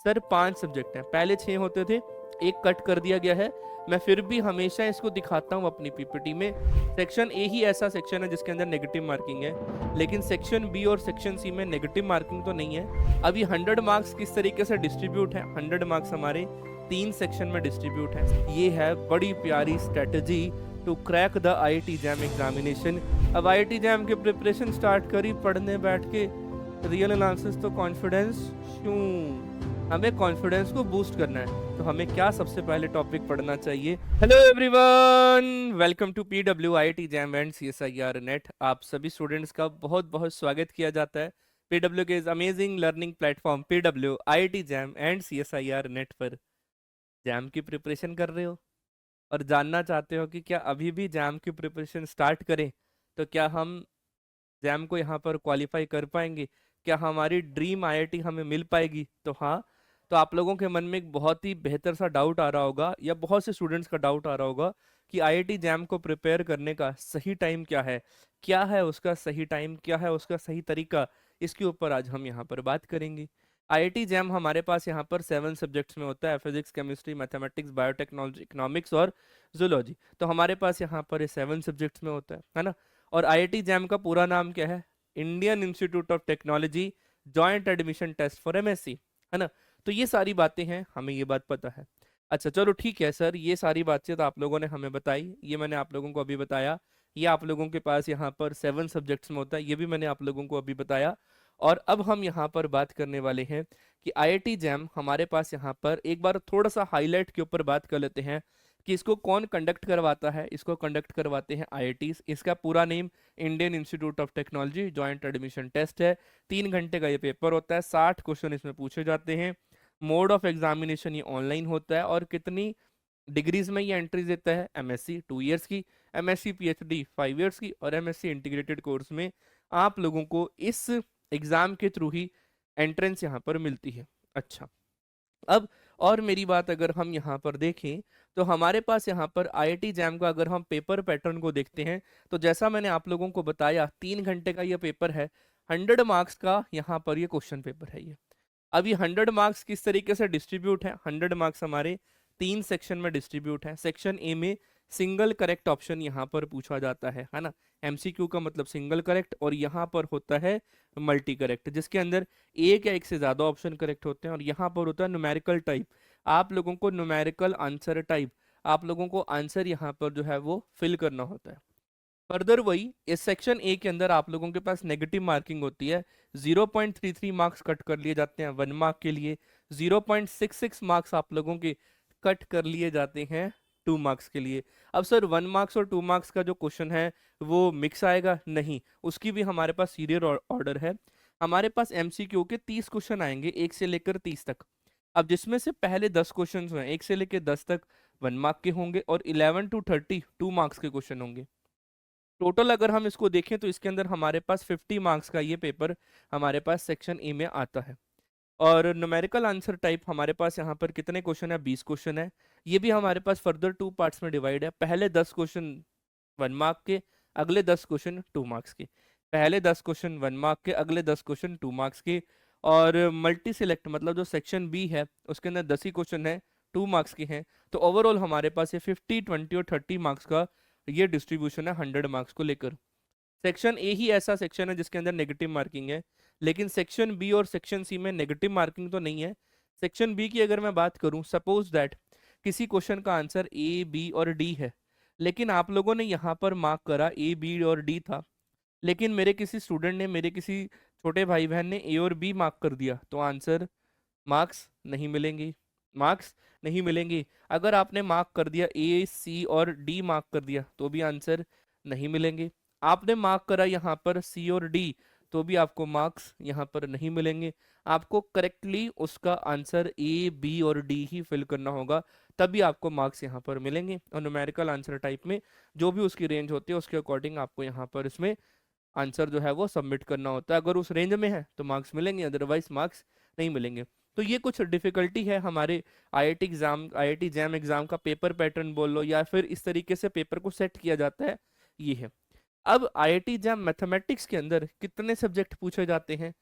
Sir 5 subject हैं, पहले 6 होते थे, एक कट कर दिया गया है। मैं फिर भी हमेशा इसको दिखाता हूँ अपनी पीपीटी में। सेक्शन ए ही ऐसा सेक्शन है जिसके अंदर नेगेटिव मार्किंग है, लेकिन सेक्शन बी और सेक्शन सी में नेगेटिव मार्किंग तो नहीं है। अभी 100 मार्क्स किस तरीके से डिस्ट्रीब्यूट है, 100 मार्क्स हमारे 3 सेक्शन में डिस्ट्रीब्यूट है। ये है बड़ी प्यारी strategy to crack the IIT JAM examination. अब आईआईटी जैम की प्रिपरेशन स्टार्ट करी, पढ़ने बैठ के रियल एनालिसिस तो कॉन्फिडेंस क्यों, हमें कॉन्फिडेंस को बूस्ट करना है, तो हमें क्या सबसे पहले टॉपिक पढ़ना चाहिए। Hello everyone, welcome to PW IIT JAM and CSIR NET. आप सभी स्टूडेंट्स का बहुत बहुत स्वागत किया जाता है पीडब्ल्यू के इस amazing learning platform PW IIT JAM and CSIR NET पर। जैम की प्रिपरेशन कर रहे हो और जानना चाहते हो कि क्या अभी भी जैम की प्रिपरेशन स्टार्ट करें, तो क्या हम जैम को यहाँ पर क्वालिफाई कर पाएंगे, क्या हमारी ड्रीम आईआईटी हमें मिल पाएगी। तो हाँ, तो आप लोगों के मन में एक बहुत ही बेहतर सा डाउट आ रहा होगा, या बहुत से स्टूडेंट्स का डाउट आ रहा होगा कि आईआईटी जैम को प्रिपेयर करने का सही टाइम क्या है उसका सही टाइम, क्या है उसका सही तरीका। इसके ऊपर आज हम यहाँ पर बात करेंगे। आईआईटी जैम हमारे पास यहाँ पर 7 सब्जेक्ट्स में होता है, physics, chemistry, mathematics, biotechnology, economics और जूलॉजी। तो हमारे पास यहाँ पर ये 7 सब्जेक्ट्स में होता है ना। और आईआईटी जैम का पूरा नाम क्या है? Indian Institute of Technology Joint Admission Test for MSc, है ना। तो ये सारी बातें हैं, हमें ये बात पता है। अच्छा चलो ठीक है सर, ये सारी बातचीत आप लोगों ने हमें बताई, ये मैंने आप लोगों को अभी बताया। ये आप लोगों के पास यहाँ पर 7 सब्जेक्ट्स में होता है, ये भी मैंने आप लोगों को अभी बताया। और अब हम यहाँ पर बात करने वाले हैं कि आईआईटी जैम हमारे पास यहाँ पर एक बार थोड़ा सा हाईलाइट के ऊपर बात कर लेते हैं कि इसको कौन कंडक्ट करवाता है। इसको कंडक्ट करवाते हैं आईआईटीज। इसका पूरा name Indian Institute of Technology Joint Admission Test है। 3 घंटे का ये पेपर होता है, 60 क्वेश्चन इसमें पूछे जाते हैं। मोड ऑफ एग्जामिनेशन ये ऑनलाइन होता है। और कितनी डिग्रीज में ये एंट्री देता है? एमएससी 2 इयर्स की, एमएससी पीएचडी 5 इयर्स की, और एमएससी इंटीग्रेटेड कोर्स में आप लोगों को इस एग्जाम के थ्रू ही एंट्रेंस यहाँ पर मिलती है। अच्छा, अब और मेरी बात अगर हम यहाँ पर देखें तो हमारे पास यहाँ पर आईआईटी जैम का अगर हम पेपर पैटर्न को देखते हैं, तो जैसा मैंने आप लोगों को बताया 3 घंटे का ये पेपर है, 100 मार्क्स का यहाँ पर ये क्वेश्चन पेपर है। ये अभी 100 मार्क्स किस तरीके से डिस्ट्रीब्यूट है? 100 मार्क्स हमारे 3 सेक्शन में डिस्ट्रीब्यूट है। सेक्शन ए में सिंगल करेक्ट ऑप्शन यहाँ पर पूछा जाता है ना। एमसीक्यू का मतलब सिंगल करेक्ट, और यहाँ पर होता है मल्टी करेक्ट, जिसके अंदर एक या एक से ज्यादा ऑप्शन करेक्ट होते हैं। और यहाँ पर होता है न्यूमेरिकल टाइप, आप लोगों को न्यूमेरिकल आंसर टाइप, आप लोगों को आंसर यहाँ पर जो है वो फिल करना होता है। फर्दर वही इस सेक्शन ए के अंदर आप लोगों के पास नेगेटिव मार्किंग होती है। 0.33 मार्क्स कट कर लिए जाते हैं 1 मार्क के लिए, 0.66 मार्क्स आप लोगों के कट कर लिए जाते हैं 2 मार्क्स के लिए। अब सर 1 मार्क्स और 2 मार्क्स का जो क्वेश्चन है वो मिक्स आएगा? नहीं, उसकी भी हमारे पास सीरियल ऑर्डर है। हमारे पास एमसीक्यू के 30 क्वेश्चन आएंगे 1 से लेकर 30 तक। अब जिसमें से पहले 10 क्वेश्चन हैं 1 से लेकर 10 तक 1 मार्क के होंगे, और 11 to 30 2 मार्क्स के क्वेश्चन होंगे। टोटल अगर हम इसको देखें तो इसके अंदर हमारे पास 50 मार्क्स का ये पेपर हमारे पास सेक्शन ए में आता है। और न्यूमेरिकल आंसर टाइप हमारे पास यहाँ पर कितने क्वेश्चन है? 20 क्वेश्चन है। ये भी हमारे पास फर्दर 2 पार्ट्स में डिवाइड है। पहले 10 क्वेश्चन 1 मार्क के, अगले 10 क्वेश्चन 2 मार्क्स के। पहले 10 क्वेश्चन 1 मार्क के, अगले 10 क्वेश्चन 2 मार्क्स के। और मल्टी सिलेक्ट मतलब जो सेक्शन बी है उसके अंदर 10 ही क्वेश्चन है, 2 मार्क्स के हैं। तो ओवरऑल हमारे पास ये 50, 20 और 30 मार्क्स का ये डिस्ट्रीब्यूशन है 100 मार्क्स को लेकर। सेक्शन ए ही ऐसा सेक्शन है जिसके अंदर नेगेटिव मार्किंग है, लेकिन सेक्शन बी और सेक्शन सी में नेगेटिव मार्किंग तो नहीं है। सेक्शन बी की अगर मैं बात करूं, सपोज दैट किसी क्वेश्चन का आंसर ए बी और डी है, लेकिन आप लोगों ने यहाँ पर मार्क करा ए बी और डी था, लेकिन मेरे किसी स्टूडेंट ने, मेरे किसी छोटे भाई बहन ने ए और बी मार्क कर दिया, तो आंसर मार्क्स नहीं मिलेंगे, मार्क्स नहीं मिलेंगे। अगर आपने मार्क कर दिया ए सी और डी मार्क कर दिया तो भी आंसर नहीं मिलेंगे। आपने मार्क करा यहाँ पर सी और डी, तो भी आपको मार्क्स यहाँ पर नहीं मिलेंगे। आपको करेक्टली उसका आंसर ए बी और डी ही फिल करना होगा, तभी आपको मार्क्स यहाँ पर मिलेंगे। और न्यूमेरिकल आंसर टाइप में जो भी उसकी रेंज होती है उसके अकॉर्डिंग आपको यहाँ पर इसमें आंसर जो है वो सबमिट करना होता है। अगर उस रेंज में है तो मार्क्स मिलेंगे, अदरवाइज मार्क्स नहीं मिलेंगे। तो ये कुछ डिफिकल्टी है हमारे आईआईटी जैम एग्जाम का पेपर पैटर्न बोल लो, या फिर इस तरीके से पेपर को सेट किया जाता है, ये है। अब आईआईटी जैम मैथमेटिक्स के अंदर कितने सब्जेक्ट पूछे जाते हैं?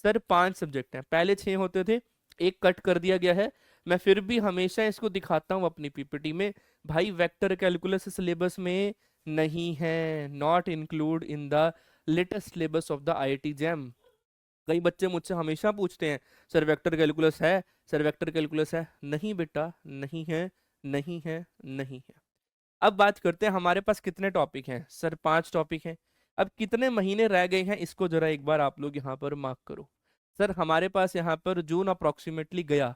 सर 5 सब्जेक्ट हैं, पहले 6 होते थे, एक कट कर दिया गया है, मैं फिर भी हमेशा इसको दिखाता हूँ अपनी पीपीटी में। भाई वेक्टर कैलकुलस सिलेबस में नहीं है, not include in the latest syllabus of the IIT jam. कई बच्चे मुझसे हमेशा पूछते हैं, सर वेक्टर कैलकुलस है, सर वेक्टर कैलकुलस है। नहीं बेटा, नहीं है, नहीं है, नहीं है। अब बात करते हैं हमारे पास कितने टॉपिक हैं। सर 5 टॉपिक हैं। अब कितने महीने रह गए हैं इसको जरा एक बार आप लोग यहाँ पर मार्क करो। सर हमारे पास यहाँ पर जून अप्रोक्सीमेटली गया,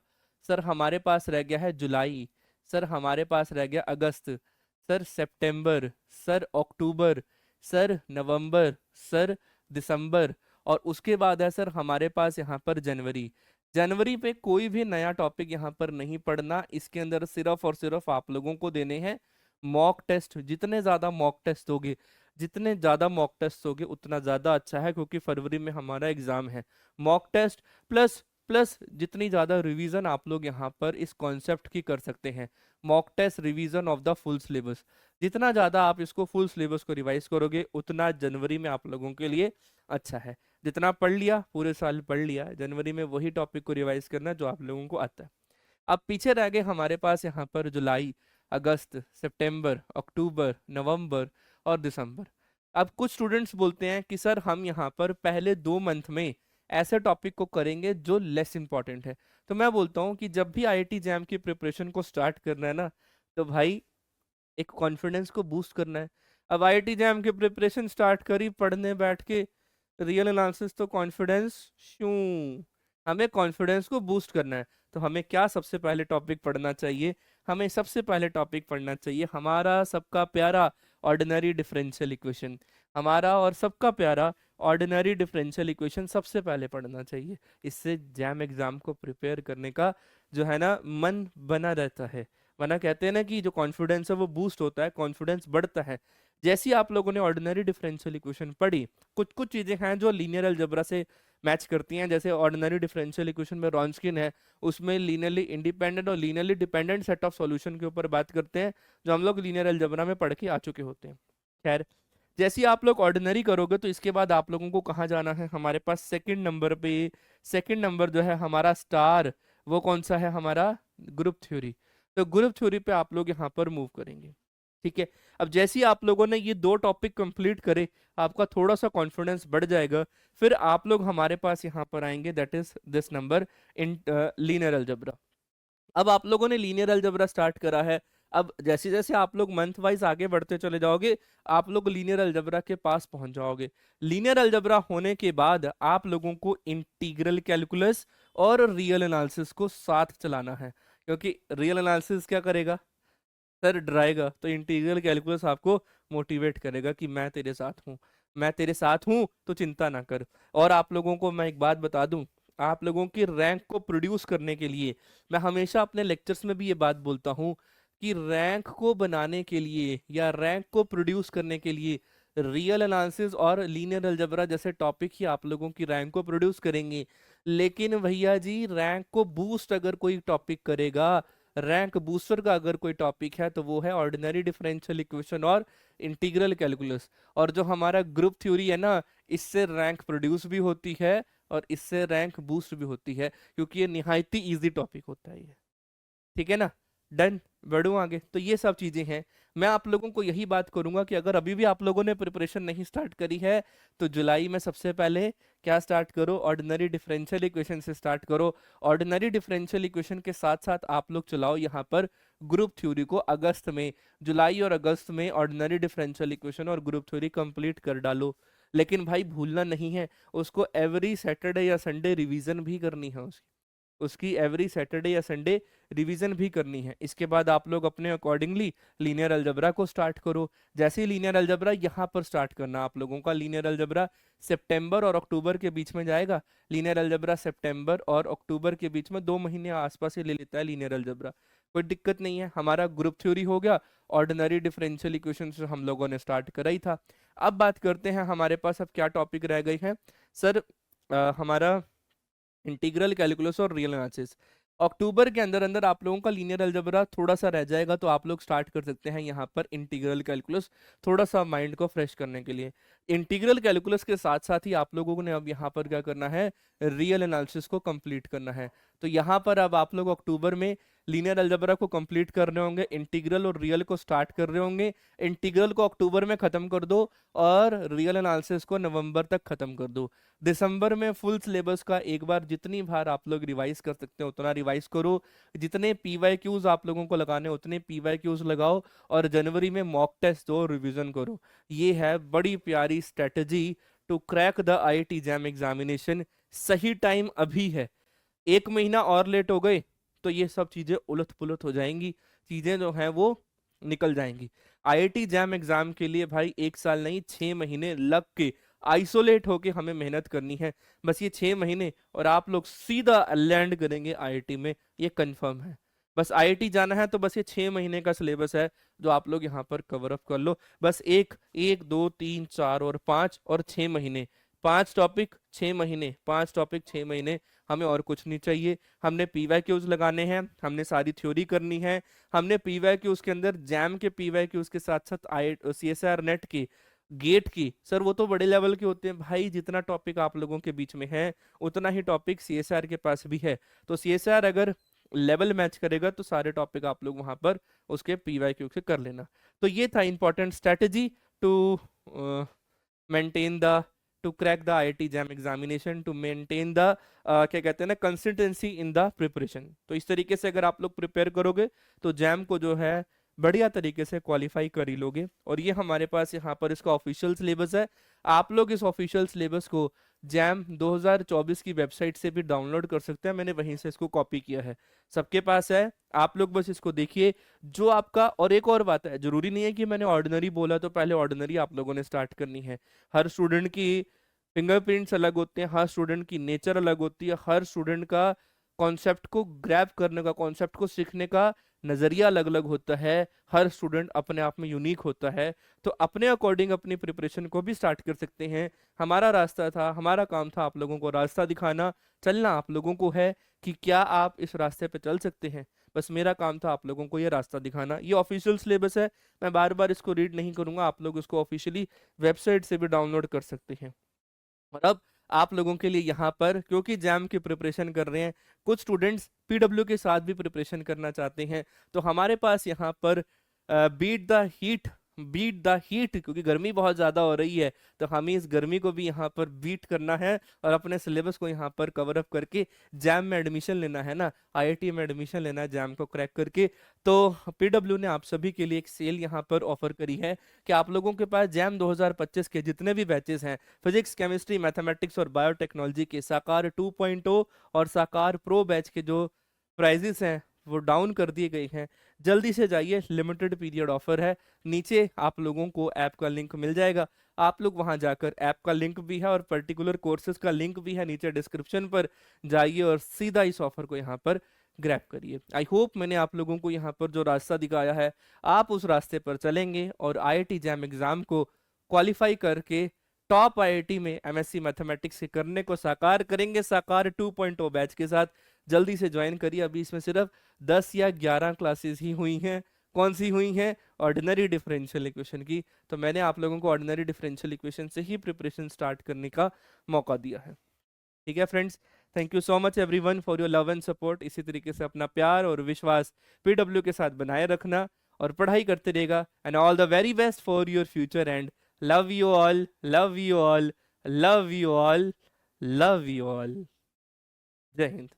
सर हमारे पास रह गया है जुलाई, सर हमारे पास रह गया अगस्त, सर सितंबर, सर अक्टूबर, सर नवंबर, सर दिसंबर, और उसके बाद है सर हमारे पास यहाँ पर जनवरी। जनवरी पे कोई भी नया टॉपिक यहाँ पर नहीं पढ़ना, इसके अंदर सिर्फ और सिर्फ आप लोगों को देने हैं मॉक टेस्ट। जितने ज्यादा मॉक टेस्ट होगे, जितने ज्यादा मॉक टेस्ट होगे उतना ज्यादा अच्छा है, क्योंकि फरवरी में हमारा एग्जाम है। मॉक टेस्ट प्लस प्लस जितनी ज्यादा रिवीजन आप लोग यहाँ पर इस कॉन्सेप्ट की कर सकते हैं, mock test revision of the full syllabus, जितना ज्यादा आप इसको फुल सिलेबस को रिवाइज करोगे उतना जनवरी में आप लोगों के लिए अच्छा है। जितना पढ़ लिया पूरे साल पढ़ लिया, जनवरी में वही टॉपिक को रिवाइज करना जो आप लोगों को आता है। अब पीछे रह गए हमारे पास यहाँ पर जुलाई, अगस्त, सितंबर, अक्टूबर, नवंबर और दिसंबर। अब कुछ स्टूडेंट्स बोलते हैं कि सर हम यहाँ पर पहले 2 मंथ में ऐसे टॉपिक को करेंगे जो लेस इंपॉर्टेंट है। तो मैं बोलता हूँ कि जब भी आईआईटी जैम की प्रिपरेशन को स्टार्ट करना है ना, तो भाई एक कॉन्फिडेंस को बूस्ट करना है। अब आईआईटी जैम की प्रिपरेशन स्टार्ट करी, पढ़ने बैठ के रियल एनालिसिस, तो कॉन्फिडेंस शू, हमें कॉन्फिडेंस को बूस्ट करना है। तो हमें क्या सबसे पहले टॉपिक पढ़ना चाहिए? हमें सबसे पहले टॉपिक पढ़ना चाहिए हमारा सबका प्यारा ऑर्डिनरी डिफरेंशियल इक्वेशन। हमारा और सबका प्यारा ऑर्डिनरी डिफरेंशियल इक्वेशन सबसे पहले पढ़ना चाहिए। इससे जैम एग्जाम को प्रिपेयर करने का जो है ना मन बना रहता है। वरना कहते हैं ना कि जो कॉन्फिडेंस है वो बूस्ट होता है, कॉन्फिडेंस बढ़ता है। जैसे ही आप लोगों ने ऑर्डिनरी डिफरेंशियल इक्वेशन पढ़ी, कुछ कुछ चीजें हैं जो लीनियर अलजेब्रा से मैच करती हैं। जैसे ऑर्डिनरी डिफरेंशियल इक्वेशन में रॉन्स्किन है, उसमें लीनियरली इंडिपेंडेंट और linearly dependent set of solution के ऊपर बात करते हैं, जो हम लोग लीनियर अलजेब्रा में पढ़ के आ चुके होते हैं। खैर, जैसे ही आप लोग ऑर्डिनरी करोगे तो इसके बाद आप लोगों को कहाँ जाना है? हमारे पास सेकंड नंबर पे, सेकंड नंबर जो है हमारा स्टार, वो कौन सा है? हमारा ग्रुप थ्योरी। तो ग्रुप थ्योरी पे आप लोग यहाँ पर मूव करेंगे। ठीक है। अब जैसे ही आप लोगों ने ये 2 टॉपिक कंप्लीट करे, आपका थोड़ा सा कॉन्फिडेंस बढ़ जाएगा। फिर आप लोग हमारे पास यहाँ पर आएंगे, that is this number in linear algebra. अब आप लोगों ने लीनियर अलजेब्रा स्टार्ट करा है। अब जैसे जैसे आप लोग मंथ वाइज आगे बढ़ते चले जाओगे, आप लोग लीनियर अलजेब्रा के पास पहुंच जाओगे। लीनियर अलजेब्रा होने के बाद आप लोगों को इंटीग्रल कैलकुलस और रियल एनालिसिस को साथ चलाना है, क्योंकि रियल एनालिसिस क्या करेगा? सर डराएगा, तो इंटीग्रल कैलकुलस आपको मोटिवेट करेगा कि मैं तेरे साथ हूँ, मैं तेरे साथ हूँ, तो चिंता ना कर। और आप लोगों को मैं एक बात बता दूं, आप लोगों की रैंक को प्रोड्यूस करने के लिए मैं हमेशा अपने लेक्चर्स में भी ये बात बोलता हूँ कि रैंक को बनाने के लिए या रैंक को प्रोड्यूस करने के लिए रियल एनालिसिस और लीनियर अलजेब्रा जैसे टॉपिक ही आप लोगों की रैंक को प्रोड्यूस करेंगे। लेकिन भैया जी, रैंक को बूस्ट अगर कोई टॉपिक करेगा, रैंक बूस्टर का अगर कोई टॉपिक है, तो वो है ऑर्डिनरी डिफरेंशियल इक्वेशन और इंटीग्रल कैलकुलस। और जो हमारा ग्रुप थ्योरी है ना, इससे रैंक प्रोड्यूस भी होती है और इससे रैंक बूस्ट भी होती है, क्योंकि ये निहायती इजी टॉपिक होता है ये। ठीक है ना? डन। बढ़ूं आगे। तो ये सब चीजें हैं। मैं आप लोगों को यही बात करूंगा कि अगर अभी भी आप लोगों ने प्रिपरेशन नहीं स्टार्ट करी है, तो जुलाई में सबसे पहले क्या स्टार्ट करो? ऑर्डिनरी डिफरेंशियल इक्वेशन से स्टार्ट करो। ऑर्डिनरी डिफरेंशियल इक्वेशन के साथ साथ आप लोग चलाओ यहाँ पर ग्रुप थ्योरी को। अगस्त में, जुलाई और अगस्त में ऑर्डिनरी डिफरेंशियल इक्वेशन और ग्रुप थ्योरी कंप्लीट कर डालो। लेकिन भाई भूलना नहीं है, उसको एवरी सैटरडे या संडे रिवीजन भी करनी है, उसकी एवरी सैटरडे या संडे रिवीजन भी करनी है। इसके बाद आप लोग अपने अकॉर्डिंगली लीनियर अलजेब्रा को स्टार्ट करो। जैसे ही लीनियर अलजेब्रा यहाँ पर स्टार्ट करना आप लोगों का, लीनियर अलजेब्रा सितंबर और अक्टूबर के बीच में जाएगा। लीनियर अलजेब्रा सितंबर और अक्टूबर के बीच में 2 महीने आसपास ही ले लेता है लीनियर अलजेब्रा, कोई दिक्कत नहीं है। हमारा ग्रुप थ्योरी हो गया, ऑर्डिनरी डिफरेंशियल इक्वेशन से हम लोगों ने स्टार्ट करा ही था। अब बात करते हैं हमारे पास अब क्या टॉपिक रह गई है। सर हमारा इंटीग्रल कैलकुलस और रियल एनालिसिस। अक्टूबर के अंदर अंदर आप लोगों का लीनियर अलजेब्रा थोड़ा सा रह जाएगा, तो आप लोग स्टार्ट कर सकते हैं यहाँ पर इंटीग्रल कैलकुलस, थोड़ा सा माइंड को फ्रेश करने के लिए। इंटीग्रल कैलकुलस के साथ साथ ही आप लोगों ने अब यहाँ पर क्या करना है, रियल एनालिसिस को कंप्लीट करना है। तो यहाँ पर अब आप लोग अक्टूबर में लीनियर अलजेब्रा को कंप्लीट कर रहे होंगे, इंटीग्रल और रियल को स्टार्ट कर रहे होंगे। इंटीग्रल को अक्टूबर में खत्म कर दो और रियल एनालिसिस को नवंबर तक खत्म कर दो। दिसंबर में फुल सिलेबस का एक बार जितनी बार आप लोग रिवाइज कर सकते हो उतना रिवाइज करो, जितने पीवाईक्यूज आप लोगों को लगाने उतने पीवाईक्यूज लगाओ, और जनवरी में मॉक टेस्ट दो, रिवीजन करो। ये है बड़ी प्यारी strategy to crack the IIT JAM examination. सही टाइम अभी है, एक महीना और लेट हो गए तो ये सब चीजें उलट पुलट हो जाएंगी, चीजें जो हैं वो निकल जाएंगी। आईआईटी जैम एग्जाम के लिए भाई 1 साल नहीं 6 महीने लग के आइसोलेट होके हमें मेहनत करनी है। बस ये 6 महीने और आप लोग सीधा लैंड करेंगे आईआईटी में, ये कंफर्म है। बस आईआईटी जाना है तो बस ये 6 महीने का सिलेबस है जो आप लोग यहाँ पर कवर अप कर लो। बस एक एक दो तीन चार और 5 और 6 महीने, 5 टॉपिक 6 महीने, 5 टॉपिक 6 महीने, हमें और कुछ नहीं चाहिए। हमने पीवाईक्यूज लगाने हैं, हमने सारी थ्योरी करनी है, हमने पीवाईक्यूज के अंदर जैम के पीवाईक्यूज के साथ साथ आई सीएसआर नेट की गेट की, सर वो तो बड़े लेवल के होते हैं भाई, जितना टॉपिक आप लोगों के बीच में है उतना ही टॉपिक सीएसआर के पास भी है। तो सीएसआर अगर लेवल मैच करेगा तो सारे टॉपिक आप लोग वहां पर उसके पीवाईक्यू से कर लेना। तो ये था important strategy to maintain the to crack the IIT JAM examination, to maintain the क्या कहते हैं ना, कंसिस्टेंसी इन द प्रिपरेशन। तो इस तरीके से अगर आप लोग प्रिपेयर करोगे तो जैम को जो है बढ़िया तरीके से क्वालिफाई कर ही लोगे। और ये हमारे पास यहाँ पर इसका ऑफिशियल सिलेबस है। आप लोग इस ऑफिशियल सिलेबस को जैम 2024 की वेबसाइट से भी डाउनलोड कर सकते हैं, मैंने वहीं से इसको कॉपी किया है, सबके पास है। आप लोग बस इसको देखिए जो आपका। और एक और बात है, जरूरी नहीं है कि मैंने ऑर्डिनरी बोला तो पहले ऑर्डिनरी आप लोगों ने स्टार्ट करनी है। हर स्टूडेंट की फिंगरप्रिंट्स अलग होते हैं, हर स्टूडेंट की नेचर अलग होती है, हर स्टूडेंट का कॉन्सेप्ट को ग्रैब करने का, कॉन्सेप्ट को सीखने का नजरिया अलग अलग होता है। हर स्टूडेंट अपने आप में यूनिक होता है, तो अपने अकॉर्डिंग अपनी प्रिपरेशन को भी स्टार्ट कर सकते हैं। हमारा रास्ता था, हमारा काम था आप लोगों को रास्ता दिखाना, चलना आप लोगों को है कि क्या आप इस रास्ते पे चल सकते हैं। बस मेरा काम था आप लोगों को ये रास्ता दिखाना। ये ऑफिशियल सिलेबस है, मैं बार बार इसको रीड नहीं करूंगा, आप लोग इसको ऑफिशियली वेबसाइट से भी डाउनलोड कर सकते हैं। और अब आप लोगों के लिए यहाँ पर, क्योंकि जैम की प्रिपरेशन कर रहे हैं, कुछ स्टूडेंट्स पीडब्ल्यू के साथ भी प्रिपरेशन करना चाहते हैं, तो हमारे पास यहाँ पर beat the heat, beat the heat, क्योंकि गर्मी बहुत ज़्यादा हो रही है तो हमें इस गर्मी को भी यहाँ पर बीट करना है और अपने सिलेबस को यहाँ पर कवर अप करके जैम में एडमिशन लेना है ना, आईआईटी में एडमिशन लेना है जैम को क्रैक करके। तो पीडब्ल्यू ने आप सभी के लिए एक सेल यहाँ पर ऑफर करी है कि आप लोगों के पास जैम 2025 के जितने भी बैचेस हैं, फिजिक्स केमिस्ट्री मैथमेटिक्स और बायोटेक्नोलॉजी के साकार 2.0 और साकार प्रो बैच के जो प्राइजेस हैं वो डाउन कर दिए गए हैं। जल्दी से जाइए, लिमिटेड पीरियड ऑफर है। नीचे आप लोगों को ऐप का लिंक मिल जाएगा, आप लोग वहां जाकर, ऐप का लिंक भी है और पर्टिकुलर कोर्सेज का लिंक भी है नीचे डिस्क्रिप्शन पर, जाइए और सीधा इस ऑफर को यहाँ पर ग्रैब करिए। आई होप मैंने आप लोगों को यहाँ पर जो रास्ता दिखाया है आप उस रास्ते पर चलेंगे और आईआईटी जैम एग्जाम को क्वालिफाई करके टॉप आईआईटी में एमएससी मैथमेटिक्स के करने को साकार करेंगे, साकार 2.0 बैच के साथ। जल्दी से ज्वाइन करिए, अभी इसमें सिर्फ 10 या 11 क्लासेस ही हुई हैं। कौन सी हुई हैं? ऑर्डिनरी डिफरेंशियल इक्वेशन की। तो मैंने आप लोगों को ऑर्डिनरी डिफरेंशियल इक्वेशन से ही प्रिपरेशन स्टार्ट करने का मौका दिया है। ठीक है friends, thank you so much everyone for your love and support. इसी तरीके से अपना प्यार और विश्वास पीडब्ल्यू के साथ बनाए रखना और पढ़ाई करते रहेगा। And all the very best for your future and love you all, love you all, love you all, love you all. जय हिंद।